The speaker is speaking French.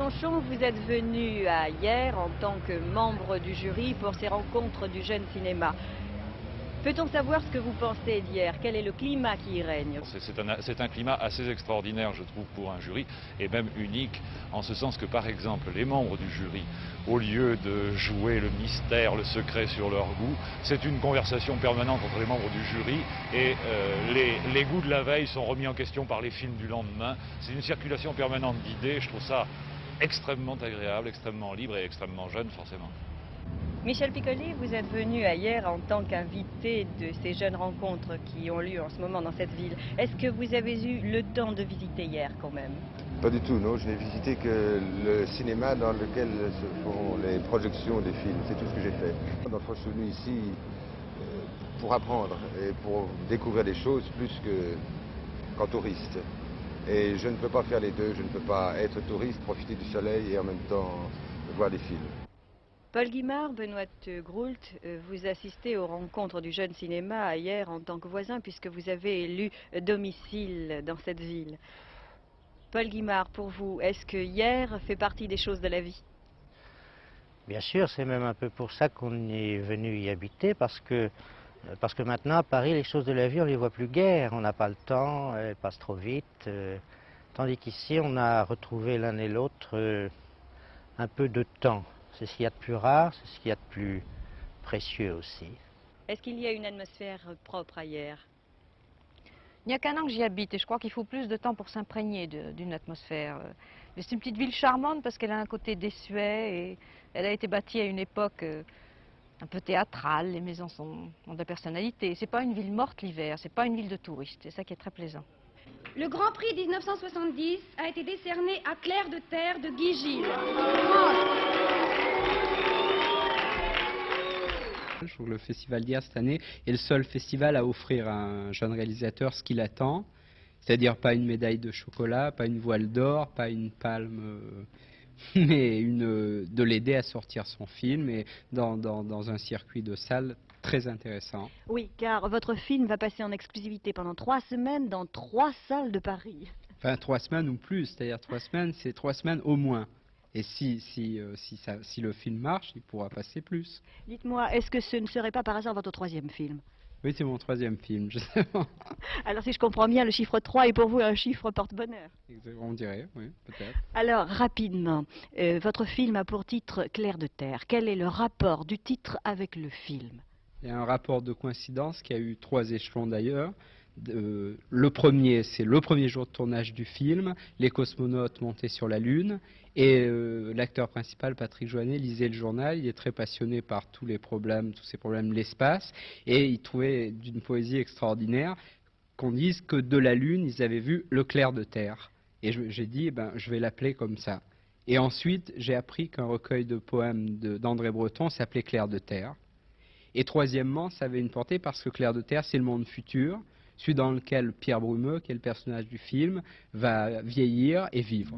Mélenchon, vous êtes venu à hier en tant que membre du jury pour ces rencontres du jeune cinéma. Peut-on savoir ce que vous pensez d'hier? Quel est le climat qui y règne? C'est un climat assez extraordinaire, je trouve, pour un jury, et même unique, en ce sens que, par exemple, les membres du jury, au lieu de jouer le mystère, le secret sur leur goût, c'est une conversation permanente entre les membres du jury, et les goûts de la veille sont remis en question par les films du lendemain. C'est une circulation permanente d'idées, je trouve ça extrêmement agréable, extrêmement libre et extrêmement jeune, forcément. Michel Piccoli, vous êtes venu hier en tant qu'invité de ces jeunes rencontres qui ont lieu en ce moment dans cette ville. Est-ce que vous avez eu le temps de visiter hier quand même? Pas du tout, non. Je n'ai visité que le cinéma dans lequel se font les projections des films. C'est tout ce que j'ai fait. Donc, je suis venu ici pour apprendre et pour découvrir des choses plus qu'en touriste. Et je ne peux pas faire les deux. Je ne peux pas être touriste, profiter du soleil et en même temps voir des films. Paul Guimard, Benoît Groult, vous assistez aux rencontres du jeune cinéma hier en tant que voisin puisque vous avez élu domicile dans cette ville. Paul Guimard, pour vous, est-ce que hier fait partie des choses de la vie? Bien sûr, c'est même un peu pour ça qu'on est venu y habiter, parce que maintenant à Paris, les choses de la vie, on ne les voit plus guère, on n'a pas le temps, elles passent trop vite, tandis qu'ici, on a retrouvé l'un et l'autre un peu de temps. C'est ce qu'il y a de plus rare, c'est ce qu'il y a de plus précieux aussi. Est-ce qu'il y a une atmosphère propre à hier? Il n'y a qu'un an que j'y habite et je crois qu'il faut plus de temps pour s'imprégner d'une atmosphère. C'est une petite ville charmante parce qu'elle a un côté désuet et elle a été bâtie à une époque un peu théâtrale. Les maisons ont de la personnalité. C'est pas une ville morte l'hiver, c'est pas une ville de touristes. C'est ça qui est très plaisant. Le Grand Prix 1970 a été décerné à Clair de Terre de Guy Gilles. Je trouve que le festival d'hier cette année est le seul festival à offrir à un jeune réalisateur ce qu'il attend, c'est-à-dire pas une médaille de chocolat, pas une voile d'or, pas une palme, mais de l'aider à sortir son film et dans un circuit de salles très intéressant. Oui, car votre film va passer en exclusivité pendant 3 semaines dans 3 salles de Paris. Enfin 3 semaines ou plus, c'est-à-dire 3 semaines, c'est 3 semaines au moins. Et si le film marche, il pourra passer plus. Dites-moi, est-ce que ce ne serait pas par hasard votre 3e film? Oui, c'est mon 3e film, justement. Alors si je comprends bien, le chiffre 3 est pour vous un chiffre porte-bonheur. On dirait, oui, peut-être. Alors, rapidement, votre film a pour titre Clair de Terre. Quel est le rapport du titre avec le film? Il y a un rapport de coïncidence qui a eu 3 échelons d'ailleurs. Le premier, c'est le premier jour de tournage du film, les cosmonautes montaient sur la Lune, et l'acteur principal, Patrick Joannet, lisait le journal, il est très passionné par tous ces problèmes de l'espace, et il trouvait d'une poésie extraordinaire qu'on dise que de la Lune, ils avaient vu le clair de terre. Et j'ai dit, je vais l'appeler comme ça. Et ensuite, j'ai appris qu'un recueil de poèmes d'André Breton s'appelait Clair de Terre. Et troisièmement, ça avait une portée parce que Clair de Terre, c'est le monde futur, celui dans lequel Pierre Brumeux, qui est le personnage du film, va vieillir et vivre.